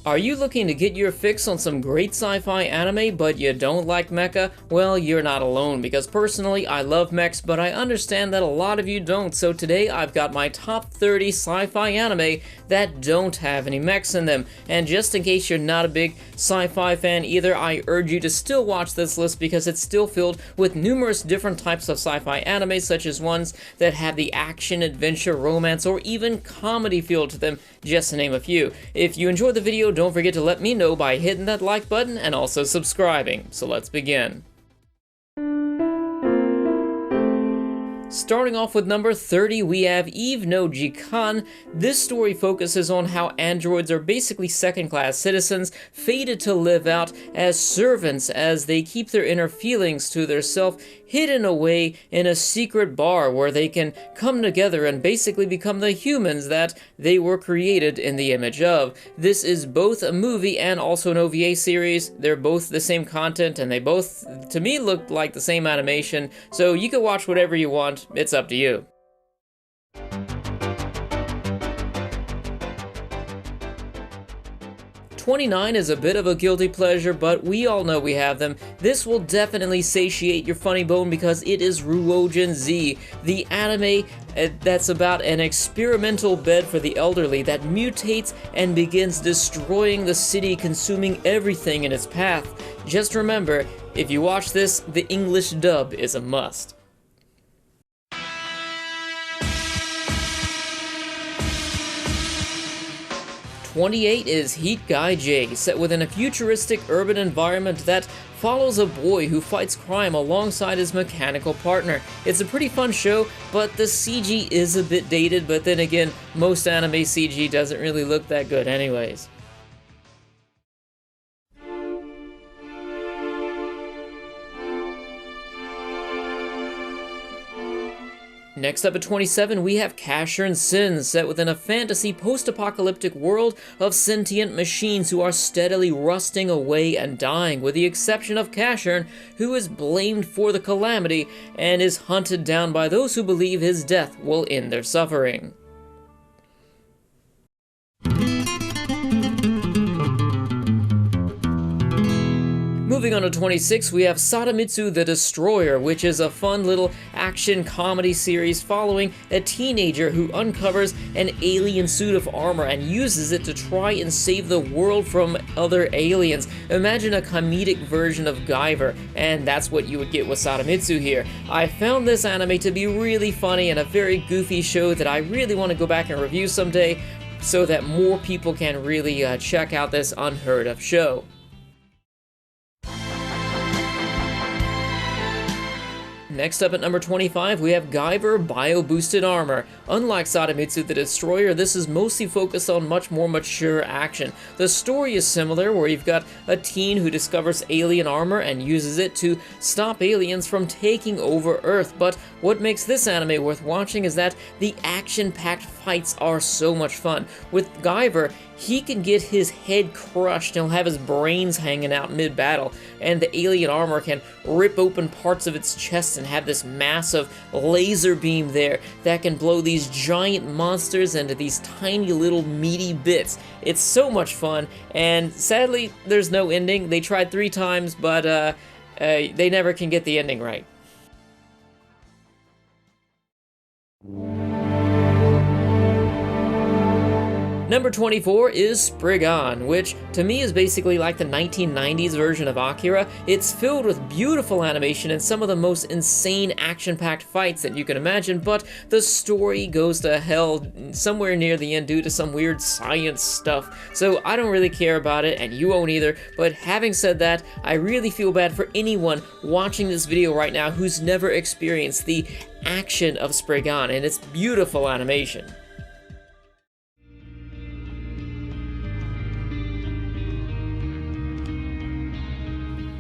Are you looking to get your fix on some great sci-fi anime, but you don't like mecha? Well, you're not alone, because personally, I love mechs, but I understand that a lot of you don't, so today I've got my top 30 sci-fi anime that don't have any mechs in them. And just in case you're not a big sci-fi fan either, I urge you to still watch this list because it's still filled with numerous different types of sci-fi anime, such as ones that have the action, adventure, romance, or even comedy feel to them, just to name a few. If you enjoyed the video, don't forget to let me know by hitting that like button and also subscribing. So let's begin. Starting off with number 30, we have Eve no Jikan. This story focuses on how androids are basically second-class citizens, fated to live out as servants as they keep their inner feelings to theirself hidden away in a secret bar where they can come together and basically become the humans that they were created in the image of. This is both a movie and also an OVA series. They're both the same content and they both, to me, look like the same animation, so you can watch whatever you want. It's up to you. '29 is a bit of a guilty pleasure, but we all know we have them. This will definitely satiate your funny bone because it is Ruojin Z, the anime that's about an experimental bed for the elderly that mutates and begins destroying the city, consuming everything in its path. Just remember, if you watch this, the English dub is a must. 28 is Heat Guy J, set within a futuristic urban environment that follows a boy who fights crime alongside his mechanical partner. It's a pretty fun show, but the CG is a bit dated, but then again, most anime CG doesn't really look that good anyways. Next up at 27, we have CASSHERN Sin, set within a fantasy post-apocalyptic world of sentient machines who are steadily rusting away and dying, with the exception of CASSHERN, who is blamed for the calamity and is hunted down by those who believe his death will end their suffering. Moving on to 26, we have Sadamitsu the Destroyer, which is a fun little action comedy series following a teenager who uncovers an alien suit of armor and uses it to try and save the world from other aliens. Imagine a comedic version of GUYVER, and that's what you would get with Sadamitsu here. I found this anime to be really funny and a very goofy show that I really want to go back and review someday so that more people can really check out this unheard of show. Next up at number 25, we have GUYVER BIOBOOSTED Armor. Unlike Sadamitsu the Destroyer, this is mostly focused on much more mature action. The story is similar, where you've got a teen who discovers alien armor and uses it to stop aliens from taking over Earth, but what makes this anime worth watching is that the action-packed fights are so much fun. With GUYVER, he can get his head crushed and he'll have his brains hanging out mid-battle, and the alien armor can rip open parts of its chest and have this massive laser beam there that can blow these giant monsters into these tiny little meaty bits. It's so much fun, and sadly, there's no ending. They tried 3 times, but they never can get the ending right. Number 24 is SPRIGGAN, which to me is basically like the 1990s version of Akira. It's filled with beautiful animation and some of the most insane action-packed fights that you can imagine, but the story goes to hell somewhere near the end due to some weird science stuff, so I don't really care about it, and you won't either. But having said that, I really feel bad for anyone watching this video right now who's never experienced the action of SPRIGGAN and its beautiful animation.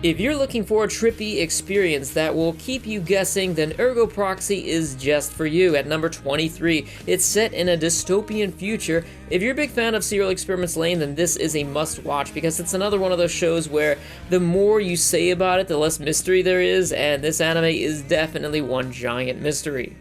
If you're looking for a trippy experience that will keep you guessing, then ERGO PROXY is just for you. At number 23, it's set in a dystopian future. If you're a big fan of Serial Experiments Lain, then this is a must-watch because it's another one of those shows where the more you say about it, the less mystery there is, and this anime is definitely one giant mystery.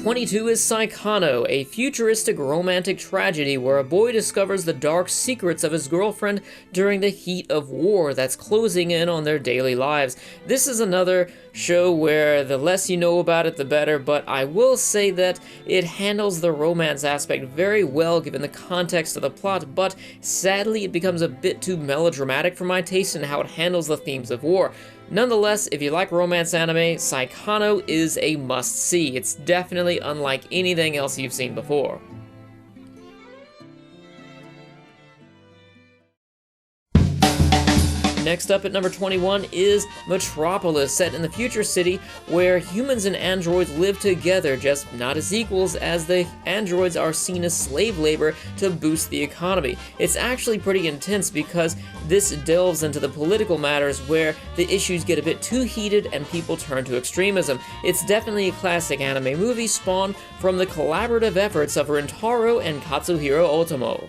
22 is Saikano, a futuristic romantic tragedy where a boy discovers the dark secrets of his girlfriend during the heat of war that's closing in on their daily lives. This is another show where the less you know about it, the better, but I will say that it handles the romance aspect very well given the context of the plot, but sadly it becomes a bit too melodramatic for my taste in how it handles the themes of war. Nonetheless, if you like romance anime, Saikano is a must-see. It's definitely unlike anything else you've seen before. Next up at number 21 is Metropolis, set in the future city where humans and androids live together, just not as equals, as the androids are seen as slave labor to boost the economy. It's actually pretty intense because this delves into the political matters where the issues get a bit too heated and people turn to extremism. It's definitely a classic anime movie spawned from the collaborative efforts of Rintaro and Katsuhiro Otomo.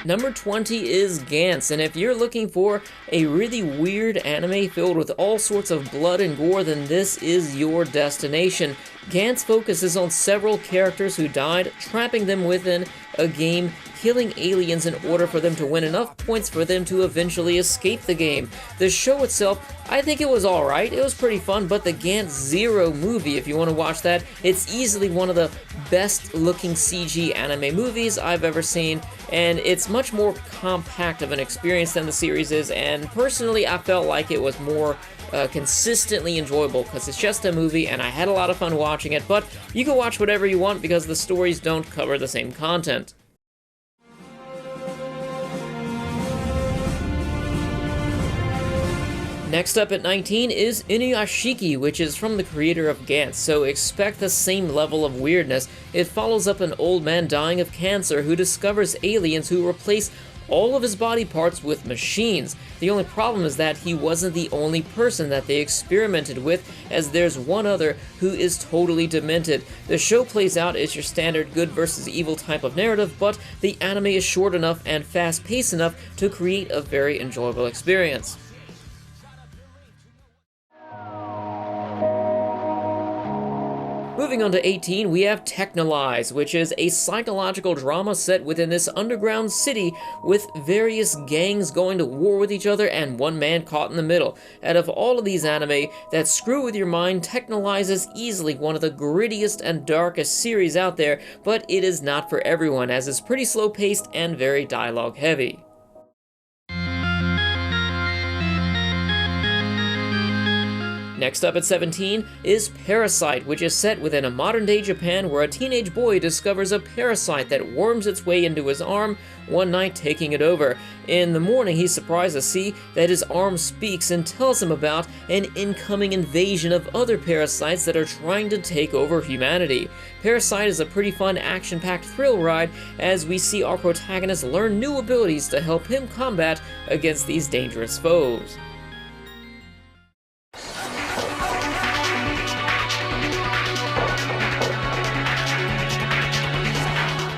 Number 20 is Gantz, and if you're looking for a really weird anime filled with all sorts of blood and gore, then this is your destination. Gantz focuses on several characters who died, trapping them within a game, killing aliens in order for them to win enough points for them to eventually escape the game. The show itself, I think it was alright, it was pretty fun, but the Gantz Zero movie, if you want to watch that, it's easily one of the best looking CG anime movies I've ever seen, and it's much more compact of an experience than the series is, and personally I felt like it was more consistently enjoyable because it's just a movie and I had a lot of fun watching it, but you can watch whatever you want because the stories don't cover the same content. Next up at 19 is Inuyashiki, which is from the creator of Gantz, so expect the same level of weirdness. It follows up an old man dying of cancer who discovers aliens who replace all of his body parts with machines. The only problem is that he wasn't the only person that they experimented with, as there's one other who is totally demented. The show plays out as your standard good versus evil type of narrative, but the anime is short enough and fast-paced enough to create a very enjoyable experience. Moving on to 18, we have TEXHNOLYZE, which is a psychological drama set within this underground city with various gangs going to war with each other and one man caught in the middle. Out of all of these anime that screw with your mind, TEXHNOLYZE is easily one of the grittiest and darkest series out there, but it is not for everyone as it's pretty slow-paced and very dialogue-heavy. Next up at 17 is Parasite, which is set within a modern-day Japan where a teenage boy discovers a parasite that worms its way into his arm, one night taking it over. In the morning, he's surprised to see that his arm speaks and tells him about an incoming invasion of other parasites that are trying to take over humanity. Parasite is a pretty fun action-packed thrill ride as we see our protagonist learn new abilities to help him combat against these dangerous foes.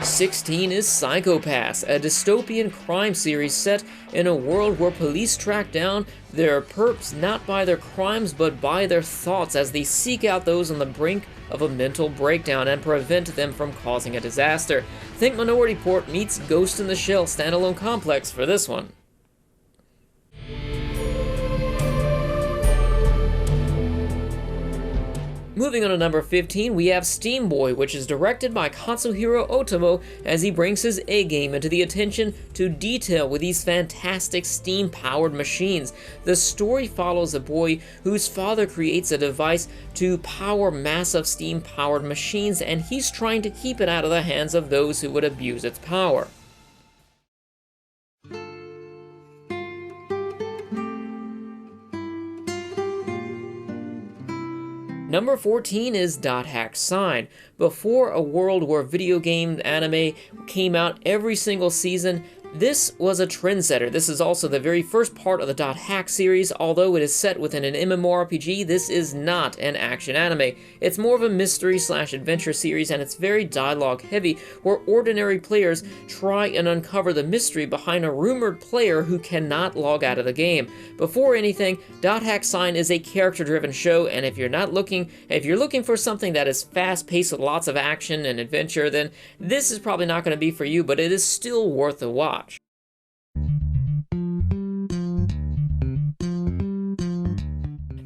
16 is Psycho-Pass, a dystopian crime series set in a world where police track down their perps not by their crimes but by their thoughts as they seek out those on the brink of a mental breakdown and prevent them from causing a disaster. Think Minority Report meets Ghost in the Shell standalone complex for this one. Moving on to number 15, we have STEAMBOY, which is directed by Katsuhiro Otomo as he brings his A-game into the attention to detail with these fantastic steam-powered machines. The story follows a boy whose father creates a device to power massive steam-powered machines, and he's trying to keep it out of the hands of those who would abuse its power. Number 14 is Dot Hack Sign. Before a world where video game anime came out every single season, This was a trendsetter. This is also the very first part of the Dot Hack series. Although it is set within an MMORPG, this is not an action anime. It's more of a mystery/adventure series, and it's very dialogue heavy, where ordinary players try and uncover the mystery behind a rumored player who cannot log out of the game. Before anything, Dot Hack Sign is a character-driven show, and if you're looking for something that is fast-paced with lots of action and adventure, then this is probably not going to be for you, but it is still worth a watch.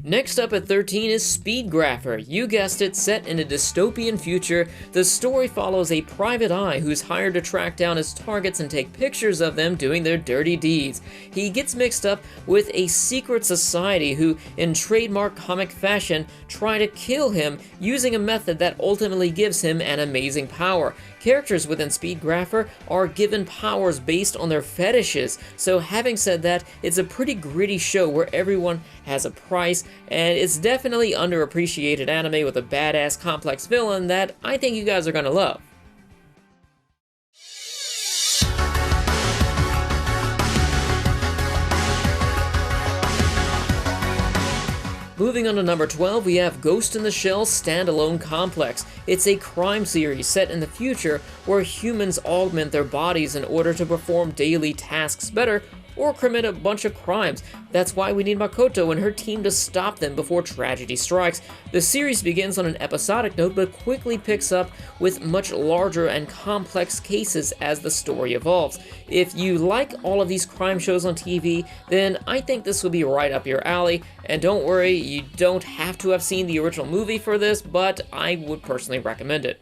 Next up at 13 is Speedgrapher. You guessed it, set in a dystopian future. The story follows a private eye who's hired to track down his targets and take pictures of them doing their dirty deeds. He gets mixed up with a secret society who, in trademark comic fashion, try to kill him using a method that ultimately gives him an amazing power. Characters within Speedgrapher are given powers based on their fetishes, so having said that, it's a pretty gritty show where everyone has a price, and it's definitely underappreciated anime with a badass complex villain that I think you guys are gonna love. Moving on to number 12, we have Ghost in the Shell Standalone Complex. It's a crime series set in the future where humans augment their bodies in order to perform daily tasks better or commit a bunch of crimes. That's why we need Makoto and her team to stop them before tragedy strikes. The series begins on an episodic note, but quickly picks up with much larger and complex cases as the story evolves. If you like all of these crime shows on TV, then I think this will be right up your alley. And don't worry, you don't have to have seen the original movie for this, but I would personally recommend it.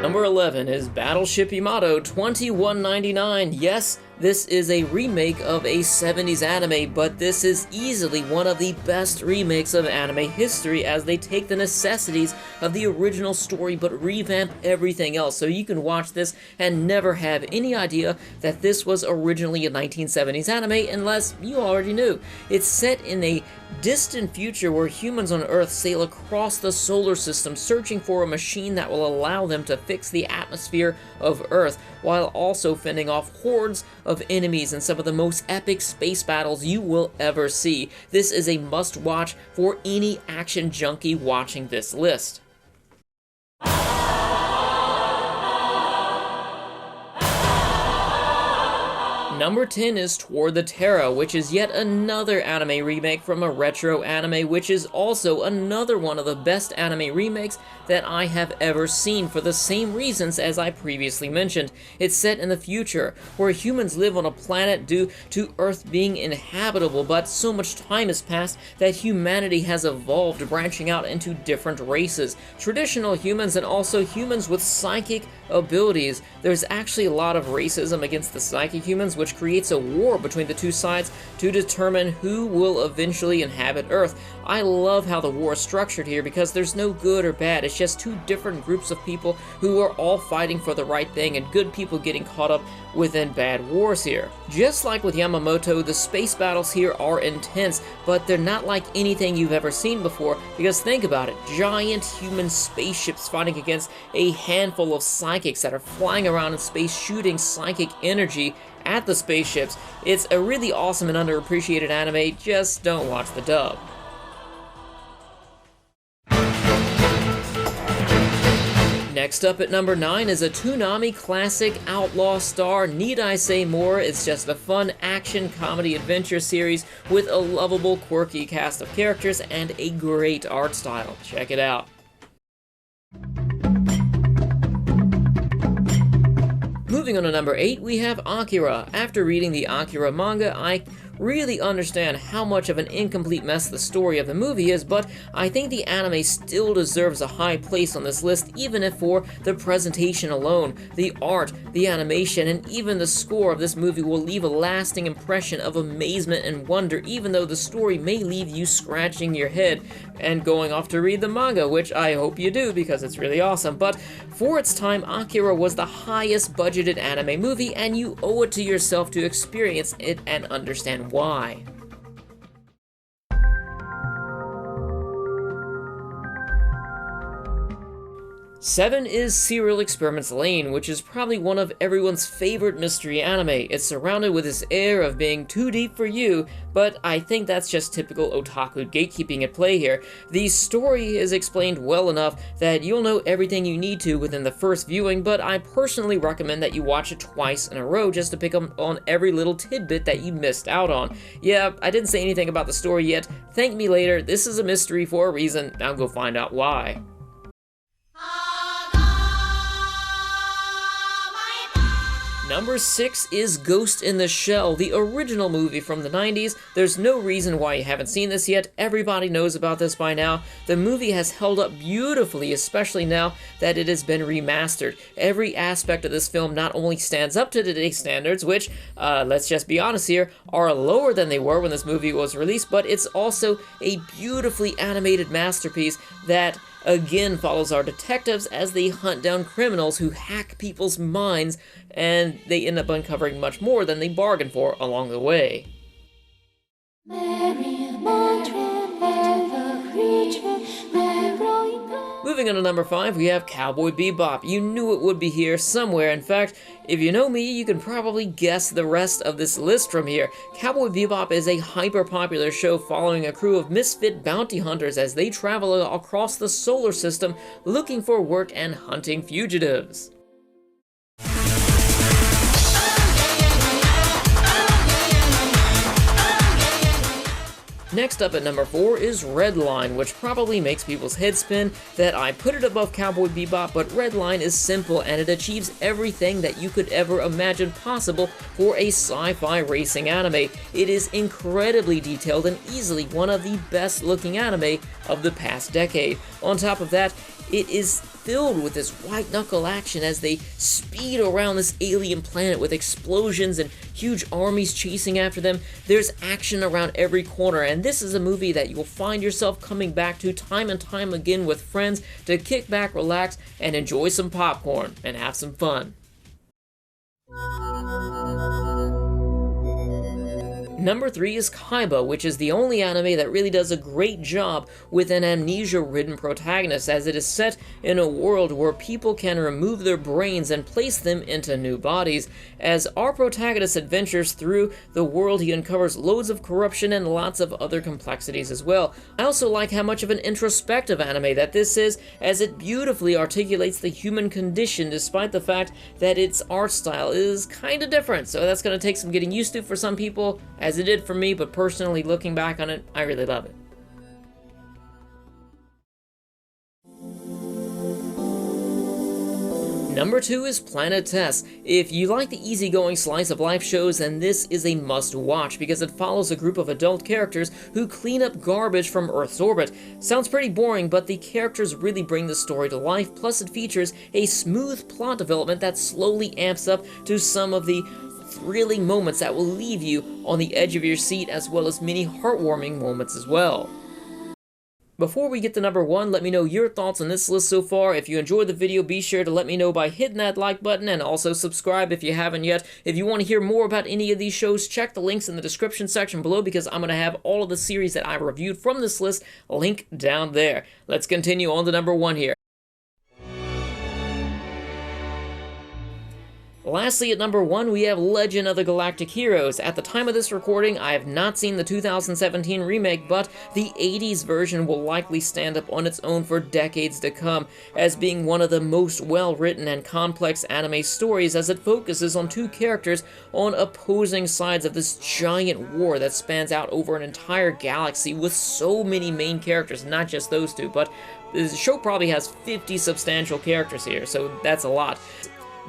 Number 11 is Battleship Yamato 2199. Yes, this is a remake of a 70s anime, but this is easily one of the best remakes of anime history as they take the necessities of the original story but revamp everything else, so you can watch this and never have any idea that this was originally a 1970s anime unless you already knew. It's set in a distant future where humans on Earth sail across the solar system searching for a machine that will allow them to fix the atmosphere of Earth, while also fending off hordes of enemies in some of the most epic space battles you will ever see. This is a must-watch for any action junkie watching this list. Number 10 is Toward the Terra, which is yet another anime remake from a retro anime, which is also another one of the best anime remakes that I have ever seen for the same reasons as I previously mentioned. It's set in the future, where humans live on a planet due to Earth being inhabitable, but so much time has passed that humanity has evolved, branching out into different races. Traditional humans and also humans with psychic abilities. There's actually a lot of racism against the psychic humans, which creates a war between the two sides to determine who will eventually inhabit Earth. I love how the war is structured here because there's no good or bad, it's just two different groups of people who are all fighting for the right thing and good people getting caught up within bad wars here. Just like with Yamamoto, the space battles here are intense, but they're not like anything you've ever seen before, because think about it, giant human spaceships fighting against a handful of psychics that are flying around in space shooting psychic energy at the spaceships. It's a really awesome and underappreciated anime, just don't watch the dub. Next up at number 9 is a Toonami classic, Outlaw Star. Need I say more? It's just a fun action comedy adventure series with a lovable, quirky cast of characters and a great art style. Check it out. Moving on to number 8, we have Akira. After reading the Akira manga, I really understand how much of an incomplete mess the story of the movie is, but I think the anime still deserves a high place on this list, even if for the presentation alone. The art, the animation, and even the score of this movie will leave a lasting impression of amazement and wonder, even though the story may leave you scratching your head and going off to read the manga, which I hope you do because it's really awesome. But for its time, Akira was the highest budgeted anime movie, and you owe it to yourself to experience it and understand why. 7 is Serial Experiments Lain, which is probably one of everyone's favorite mystery anime. It's surrounded with this air of being too deep for you, but I think that's just typical otaku gatekeeping at play here. The story is explained well enough that you'll know everything you need to within the first viewing, but I personally recommend that you watch it twice in a row just to pick up on every little tidbit that you missed out on. Yeah, I didn't say anything about the story yet. Thank me later. This is a mystery for a reason. Now go find out why. Number 6 is Ghost in the Shell, the original movie from the 90s. There's no reason why you haven't seen this yet. Everybody knows about this by now. The movie has held up beautifully, especially now that it has been remastered. Every aspect of this film not only stands up to today's standards, which, let's just be honest here, are lower than they were when this movie was released, but it's also a beautifully animated masterpiece that again follows our detectives as they hunt down criminals who hack people's minds, and they end up uncovering much more than they bargained for along the way. Moving on to number 5, we have Cowboy Bebop. You knew it would be here somewhere. In fact, if you know me, you can probably guess the rest of this list from here. Cowboy Bebop is a hyper-popular show following a crew of misfit bounty hunters as they travel across the solar system looking for work and hunting fugitives. Next up at number 4 is Redline, which probably makes people's heads spin that I put it above Cowboy Bebop, but Redline is simple and it achieves everything that you could ever imagine possible for a sci-fi racing anime. It is incredibly detailed and easily one of the best looking anime of the past decade. On top of that, it is filled with this white-knuckle action as they speed around this alien planet with explosions and huge armies chasing after them. There's action around every corner, and this is a movie that you'll find yourself coming back to time and time again with friends to kick back, relax, and enjoy some popcorn and have some fun. Number 3 is Kaiba, which is the only anime that really does a great job with an amnesia-ridden protagonist, as it is set in a world where people can remove their brains and place them into new bodies. As our protagonist adventures through the world, he uncovers loads of corruption and lots of other complexities as well. I also like how much of an introspective anime that this is, as it beautifully articulates the human condition despite the fact that its art style is kinda different, so that's gonna take some getting used to for some people, as it did for me, but personally, looking back on it, I really love it. Number 2 is Planet Test. If you like the easygoing slice of life shows, then this is a must-watch because it follows a group of adult characters who clean up garbage from Earth's orbit. Sounds pretty boring, but the characters really bring the story to life, plus it features a smooth plot development that slowly amps up to some of the thrilling moments that will leave you on the edge of your seat, as well as many heartwarming moments as well. Before we get to number 1, let me know your thoughts on this list so far. If you enjoyed the video, be sure to let me know by hitting that like button, and also subscribe if you haven't yet. If you want to hear more about any of these shows, check the links in the description section below, because I'm going to have all of the series that I reviewed from this list linked down there. Let's continue on to number 1 here. Lastly, at number 1, we have Legend of the Galactic Heroes. At the time of this recording, I have not seen the 2017 remake, but the 80s version will likely stand up on its own for decades to come, as being one of the most well-written and complex anime stories, as it focuses on two characters on opposing sides of this giant war that spans out over an entire galaxy with so many main characters, not just those two, but the show probably has 50 substantial characters here, so that's a lot.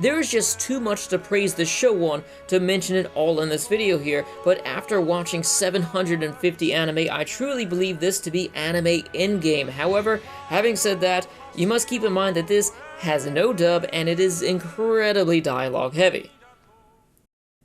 There is just too much to praise the show on to mention it all in this video here, but after watching 750 anime, I truly believe this to be anime endgame. However, having said that, you must keep in mind that this has no dub and it is incredibly dialogue heavy.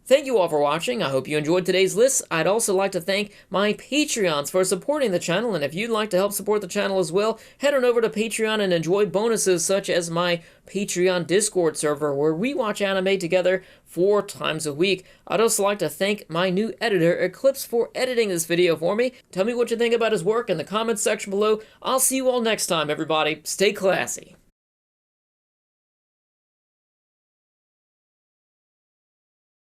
Thank you all for watching. I hope you enjoyed today's list. I'd also like to thank my Patreons for supporting the channel, and if you'd like to help support the channel as well, head on over to Patreon and enjoy bonuses such as my Patreon Discord server, where we watch anime together 4 times a week. I'd also like to thank my new editor, Eclipse, for editing this video for me. Tell me what you think about his work in the comments section below. I'll see you all next time, everybody. Stay classy.